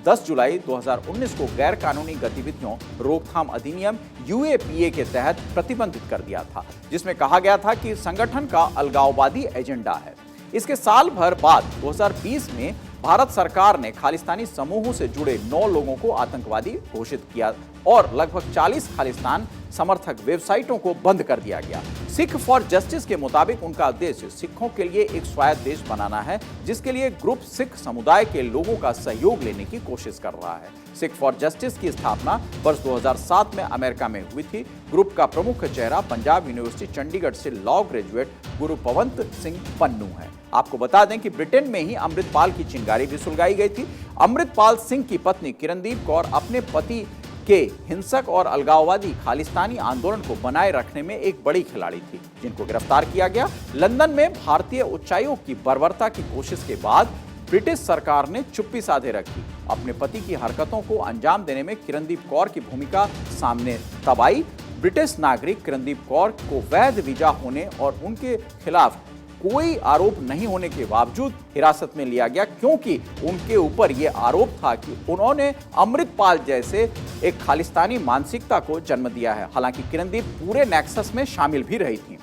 10 जुलाई 2019 को गैर कानूनी गतिविधियों रोकथाम अधिनियम UAPA के तहत प्रतिबंधित कर दिया था, जिसमें कहा गया था कि संगठन का अलगाववादी एजेंडा है। इसके साल भर बाद 2020 में भारत सरकार ने खालिस्तानी समूहों से जुड़े 9 लोगों को आतंकवादी घोषित किया और लगभग 40 खालिस्तान समर्थक वेबसाइटों को बंद कर दिया गया। सिख फॉर जस्टिस के मुताबिक उनका उद्देश्य सिखों के लिए एक स्वायत्त देश बनाना है, जिसके लिए ग्रुप सिख समुदाय के लोगों का सहयोग लेने की कोशिश कर रहा है। सिख फॉर जस्टिस की स्थापना वर्ष 2007 में अमेरिका में हुई थी। ग्रुप का प्रमुख चेहरा पंजाब यूनिवर्सिटी चंडीगढ़ से लॉ ग्रेजुएट गुरु पवंत सिंह पन्नू है। आपको बता दें कि ब्रिटेन में ही अमृतपाल की चिंगारी भी सुलगाई गई थी। अमृतपाल सिंह की पत्नी किरणदीप कौर अपने पति के हिंसक और अलगाववादी खालिस्तानी आंदोलन को बनाए रखने में एक बड़ी खिलाड़ी थी, जिनको गिरफ्तार किया गया। लंदन में भारतीय उच्चायोग की बर्बरता की कोशिश के बाद ब्रिटिश सरकार ने चुप्पी साधे रखी। अपने पति की हरकतों को अंजाम देने में किरणदीप कौर की भूमिका सामने तब आई। ब्रिटिश नागरिक किरणदीप कौर को वैध वीजा होने और उनके खिलाफ कोई आरोप नहीं होने के बावजूद हिरासत में लिया गया, क्योंकि उनके ऊपर यह आरोप था कि उन्होंने अमृतपाल जैसे एक खालिस्तानी मानसिकता को जन्म दिया है। हालांकि किरणदीप पूरे नेक्सस में शामिल भी रही थी।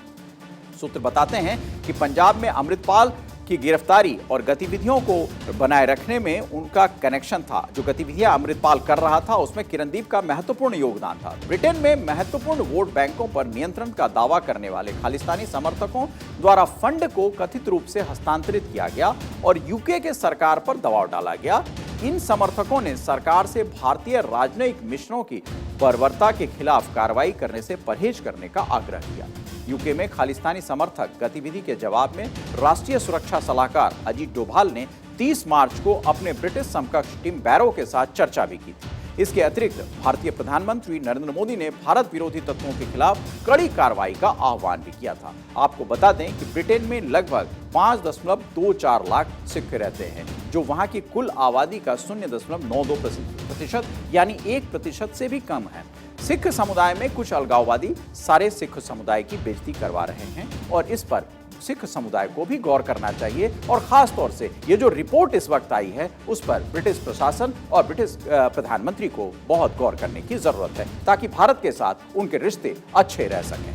सूत्र बताते हैं कि पंजाब में अमृतपाल की गिरफ्तारी और गतिविधियों को बनाए रखने में उनका कनेक्शन था। जो गतिविधियां अमृतपाल कर रहा था उसमें किरणदीप का महत्वपूर्ण योगदान था। ब्रिटेन में महत्वपूर्ण वोट बैंकों पर नियंत्रण का दावा करने वाले खालिस्तानी समर्थकों द्वारा फंड को कथित रूप से हस्तांतरित किया गया और यूके के सरकार पर दबाव डाला गया। इन समर्थकों ने सरकार से भारतीय राजनयिक मिशनों की बर्बरता के खिलाफ कार्रवाई करने से परहेज करने का आग्रह किया। यूके में खालिस्तानी समर्थक गतिविधि के जवाब में राष्ट्रीय सुरक्षा सलाहकार अजीत डोभाल ने 30 मार्च को अपने ब्रिटिश समकक्ष टिम बैरो के साथ चर्चा भी की थी। इसके अतिरिक्त भारतीय प्रधानमंत्री नरेंद्र मोदी ने भारत विरोधी तत्वों के खिलाफ कड़ी कार्रवाई का आह्वान भी किया था। आपको बता दें कि ब्रिटेन में लगभग 5.24 लाख सिख रहते हैं, जो वहां की कुल आबादी का 0.92% यानी 1% से भी कम है। सिख समुदाय में कुछ अलगाववादी सारे सिख समुदाय की बेइज्जती करवा रहे हैं और इस पर सिख समुदाय को भी गौर करना चाहिए और खास तौर से ये जो रिपोर्ट इस वक्त आई है उस पर ब्रिटिश प्रशासन और ब्रिटिश प्रधानमंत्री को बहुत गौर करने की जरूरत है ताकि भारत के साथ उनके रिश्ते अच्छे रह सकें।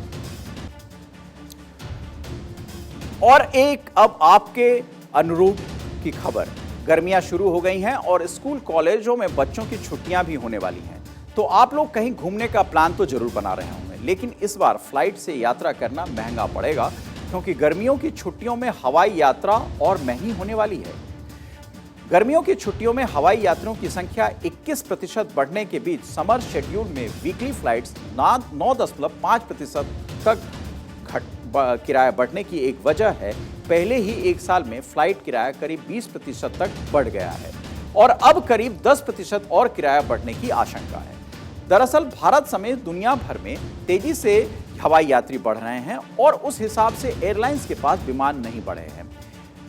और एक अब आपके अनुरूप की खबर, गर्मियां शुरू हो गई हैं और स्कूल कॉलेजों में बच्चों की छुट्टियां भी होने वाली हैं, तो आप लोग कहीं घूमने का प्लान तो जरूर बना रहे होंगे, लेकिन इस बार फ्लाइट से यात्रा करना महंगा पड़ेगा क्योंकि गर्मियों की छुट्टियों में हवाई यात्रा और महंगी होने वाली है। गर्मियों की छुट्टियों में हवाई यात्रियों की संख्या 21% बढ़ने के बीच समर शेड्यूल में वीकली फ्लाइट्स 9.5% तक किराया बढ़ने की एक वजह है। पहले ही एक साल में फ्लाइट किराया करीब 20% तक बढ़ गया है और अब करीब 10% और किराया बढ़ने की आशंका है। दरअसल भारत समेत दुनिया भर में तेजी से हवाई यात्री बढ़ रहे हैं और उस हिसाब से एयरलाइंस के पास विमान नहीं बढ़े हैं।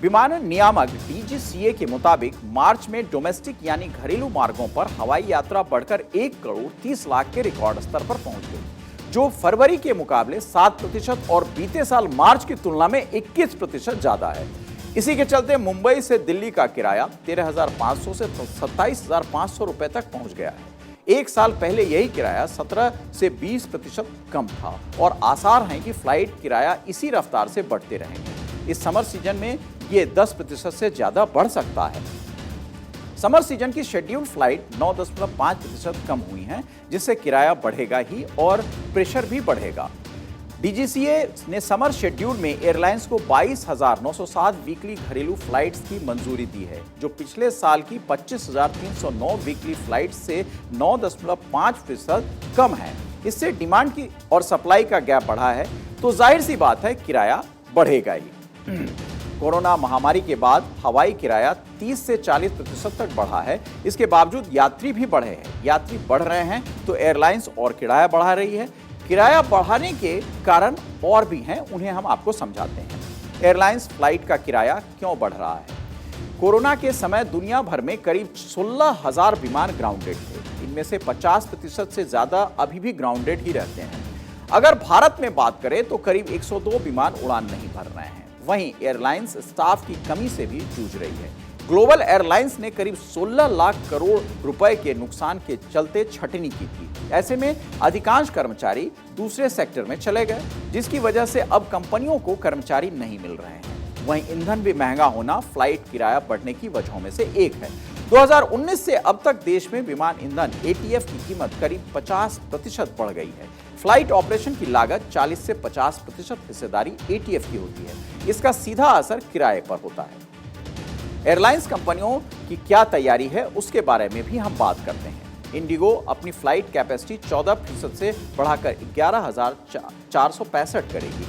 विमानन नियामक DGCA के मुताबिक मार्च में डोमेस्टिक यानी घरेलू मार्गों पर हवाई यात्रा बढ़कर 1.30 करोड़ के रिकॉर्ड स्तर पर पहुंच गई, जो फरवरी के मुकाबले 7% और बीते साल मार्च की तुलना में 21% ज्यादा है। इसी के चलते मुंबई से दिल्ली का किराया 13,500 से 27,500 रुपए तक पहुंच गया है। एक साल पहले यही किराया 17 से 20% कम था और आसार हैं कि फ्लाइट किराया इसी रफ्तार से बढ़ते रहेंगे। इस समर सीजन में ये 10% से ज्यादा बढ़ सकता है। समर सीजन की शेड्यूल फ्लाइट 9.5% कम हुई हैं, जिससे किराया बढ़ेगा ही और प्रेशर भी बढ़ेगा। DGCA ने समर शेड्यूल में एयरलाइंस को 22,907 वीकली घरेलू फ्लाइट्स की मंजूरी दी है, जो पिछले साल की 25,309 वीकली फ्लाइट्स से 9.5% कम है। इससे डिमांड की और सप्लाई का गैप बढ़ा है, तो जाहिर सी बात है किराया बढ़ेगा ही। कोरोना महामारी के बाद हवाई किराया 30 से 40% तक बढ़ा है। इसके बावजूद यात्री भी बढ़े हैं। यात्री बढ़ रहे हैं तो एयरलाइंस और किराया बढ़ा रही है। किराया बढ़ाने के कारण और भी हैं, उन्हें हम आपको समझाते हैं। एयरलाइंस फ्लाइट का किराया क्यों बढ़ रहा है? कोरोना के समय दुनिया भर में करीब 16,000 विमान ग्राउंडेड थे। इनमें से 50% से ज्यादा अभी भी ग्राउंडेड ही रहते हैं। अगर भारत में बात करें तो करीब 102 विमान उड़ान नहीं भर रहे हैं। वहीं एयरलाइंस स्टाफ की कमी से भी जूझ रही है। ग्लोबल एयरलाइंस ने करीब 16 लाख करोड़ रुपए के नुकसान के चलते छटनी की थी। ऐसे में अधिकांश कर्मचारी दूसरे सेक्टर में चले गए, जिसकी वजह से अब कंपनियों को कर्मचारी नहीं मिल रहे हैं। वहीं ईंधन भी महंगा होना फ्लाइट किराया बढ़ने की वजहों में से एक है। 2019 से अब तक देश में विमान ईंधन ATF की कीमत करीब 50% बढ़ गई है। फ्लाइट ऑपरेशन की लागत 40 से 50% हिस्सेदारी ATF की होती है। इसका सीधा असर किराए पर होता है। एयरलाइंस कंपनियों की क्या तैयारी है उसके बारे में भी हम बात करते हैं। इंडिगो अपनी फ्लाइट कैपेसिटी 14% से बढ़ाकर 11,465 करेगी।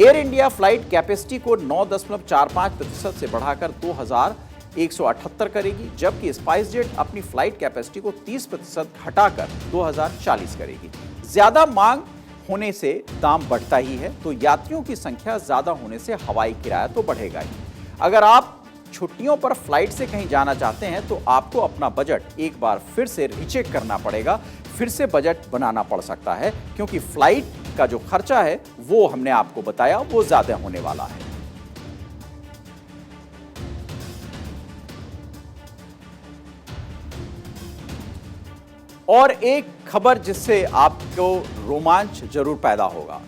एयर इंडिया फ्लाइट कैपेसिटी को 9.45% से बढ़ाकर 2,178 करेगी, जबकि स्पाइस जेट अपनी फ्लाइट कैपेसिटी को 30% घटाकर 2,040 करेगी। ज्यादा मांग होने से दाम बढ़ता ही है, तो यात्रियों की संख्या ज्यादा होने से हवाई किराया तो बढ़ेगा ही। अगर आप छुट्टियों पर फ्लाइट से कहीं जाना चाहते हैं तो आपको अपना बजट एक बार फिर से रीचेक करना पड़ेगा, फिर से बजट बनाना पड़ सकता है, क्योंकि फ्लाइट का जो खर्चा है वो हमने आपको बताया वो ज्यादा होने वाला है। और एक खबर जिससे आपको रोमांच जरूर पैदा होगा।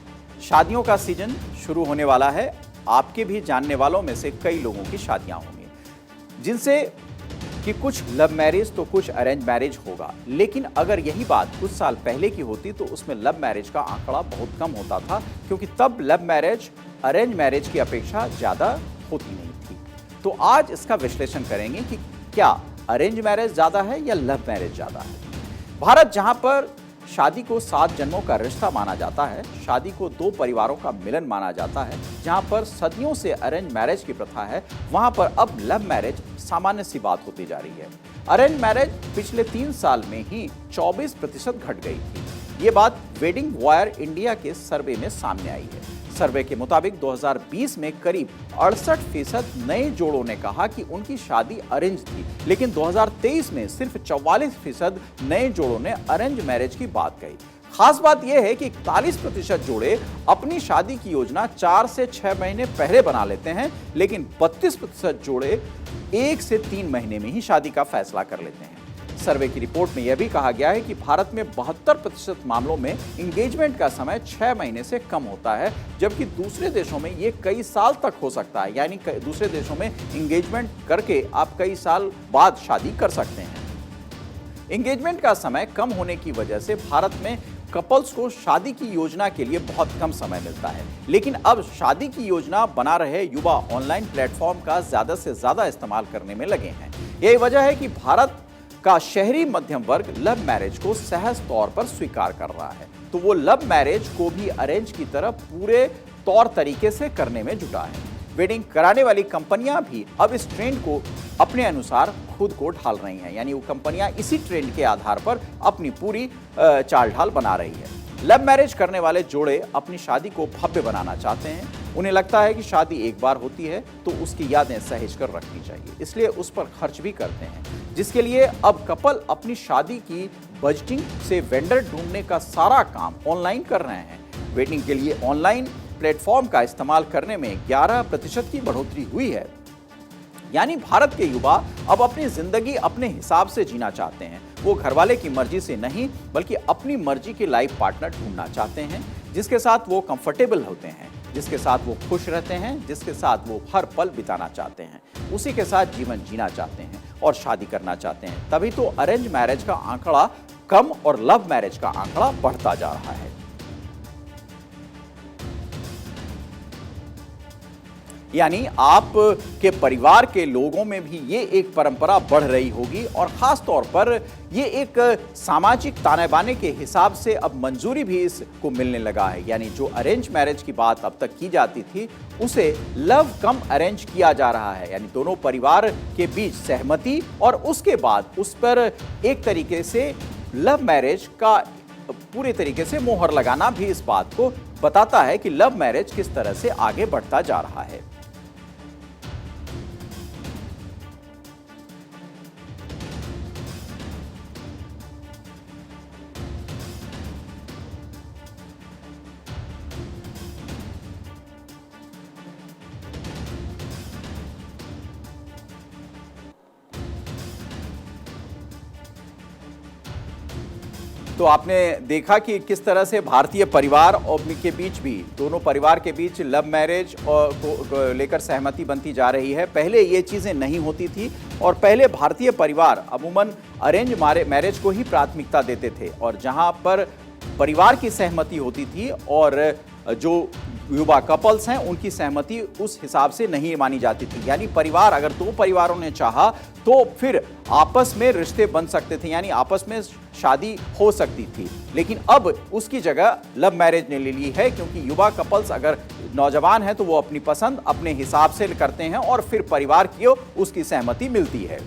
शादियों का सीजन शुरू होने वाला है। आपके भी जानने वालों में से कई लोगों की शादियां होंगी, जिनसे कि कुछ लव मैरिज तो कुछ अरेंज मैरिज होगा। लेकिन अगर यही बात कुछ साल पहले की होती तो उसमें लव मैरिज का आंकड़ा बहुत कम होता था, क्योंकि तब लव मैरिज अरेंज मैरिज की अपेक्षा ज़्यादा होती नहीं थी। तो आज इसका विश्लेषण करेंगे कि क्या अरेंज मैरिज ज़्यादा है या लव मैरिज ज़्यादा है। भारत जहां पर शादी को 7 जन्मों का रिश्ता माना जाता है, शादी को 2 परिवारों का मिलन माना जाता है, जहां पर सदियों से अरेंज मैरिज की प्रथा है, वहां पर अब लव मैरिज सामान्य सी बात होती जा रही है। अरेंज मैरिज पिछले 3 साल में ही 24% घट गई थी। ये बात वेडिंग वायर इंडिया के सर्वे में सामने आई है। सर्वे के मुताबिक 2020 में करीब 68% नए जोड़ों ने कहा कि उनकी शादी अरेंज थी, लेकिन 2023 में सिर्फ 44% नए जोड़ों ने अरेंज मैरिज की बात कही। खास बात यह है कि 41% जोड़े अपनी शादी की योजना 4 से 6 महीने पहले बना लेते हैं, लेकिन 32% जोड़े 1 से 3 महीने में ही शादी का फैसला कर लेते हैं। सर्वे की रिपोर्ट में यह भी कहा गया है कि भारत में 72% मामलों में एंगेजमेंट का समय 6 महीने से कम होता है, जबकि दूसरे देशों में यह कई साल तक हो सकता है। यानी दूसरे देशों में एंगेजमेंट करके आप कई साल बाद शादी कर सकते हैं। एंगेजमेंट का समय कम होने की वजह से भारत में कपल्स को शादी की योजना के लिए बहुत कम समय मिलता है, लेकिन अब शादी की योजना बना रहे युवा ऑनलाइन प्लेटफॉर्म का ज्यादा से ज्यादा इस्तेमाल करने में लगे हैं। यही वजह है कि भारत का शहरी मध्यम वर्ग लव मैरिज को सहज तौर पर स्वीकार कर रहा है, तो वो लव मैरिज को भी अरेंज की तरह पूरे तौर तरीके से करने में जुटा है। वेडिंग कराने वाली कंपनियां भी अब इस ट्रेंड को अपने अनुसार खुद को ढाल रही हैं, यानी वो कंपनियां इसी ट्रेंड के आधार पर अपनी पूरी चाल ढाल बना रही है। लव मैरिज करने वाले जोड़े अपनी शादी को भव्य बनाना चाहते हैं। उन्हें लगता है कि शादी एक बार होती है तो उसकी यादें सहेज कर रखनी चाहिए, इसलिए उस पर खर्च भी करते हैं, जिसके लिए अब कपल अपनी शादी की बजटिंग से वेंडर ढूंढने का सारा काम ऑनलाइन कर रहे हैं। वेडिंग के लिए ऑनलाइन प्लेटफॉर्म का इस्तेमाल करने में 11% की बढ़ोतरी हुई है। यानी भारत के युवा अब अपनी जिंदगी अपने हिसाब से जीना चाहते हैं। वो घरवाले की मर्जी से नहीं, बल्कि अपनी मर्जी के लाइफ पार्टनर ढूंढना चाहते हैं, जिसके साथ वो कंफर्टेबल होते हैं, जिसके साथ वो खुश रहते हैं, जिसके साथ वो हर पल बिताना चाहते हैं, उसी के साथ जीवन जीना चाहते हैं और शादी करना चाहते हैं। तभी तो अरेंज मैरिज का आंकड़ा कम और लव मैरिज का आंकड़ा बढ़ता जा रहा है। यानी आप के परिवार के लोगों में भी ये एक परंपरा बढ़ रही होगी और खास तौर पर ये एक सामाजिक ताने बाने के हिसाब से अब मंजूरी भी इसको मिलने लगा है। यानी जो अरेंज मैरिज की बात अब तक की जाती थी, उसे लव कम अरेंज किया जा रहा है। यानी दोनों परिवार के बीच सहमति और उसके बाद उस पर एक तरीके से लव मैरिज का पूरे तरीके से मोहर लगाना भी इस बात को बताता है कि लव मैरिज किस तरह से आगे बढ़ता जा रहा है। तो आपने देखा कि किस तरह से भारतीय परिवार और के बीच भी, दोनों परिवार के बीच लव मैरिज को लेकर सहमति बनती जा रही है। पहले ये चीज़ें नहीं होती थी और पहले भारतीय परिवार अमूमन अरेंज मैरिज को ही प्राथमिकता देते थे और जहां पर परिवार की सहमति होती थी और जो युवा कपल्स हैं उनकी सहमति उस हिसाब से नहीं मानी जाती थी। यानी परिवार, अगर दो परिवारों ने चाहा तो फिर आपस में रिश्ते बन सकते थे, यानी आपस में शादी हो सकती थी। लेकिन अब उसकी जगह लव मैरिज ने ले ली है, क्योंकि युवा कपल्स अगर नौजवान हैं तो वो अपनी पसंद अपने हिसाब से करते हैं और फिर परिवार की उसकी सहमति मिलती है।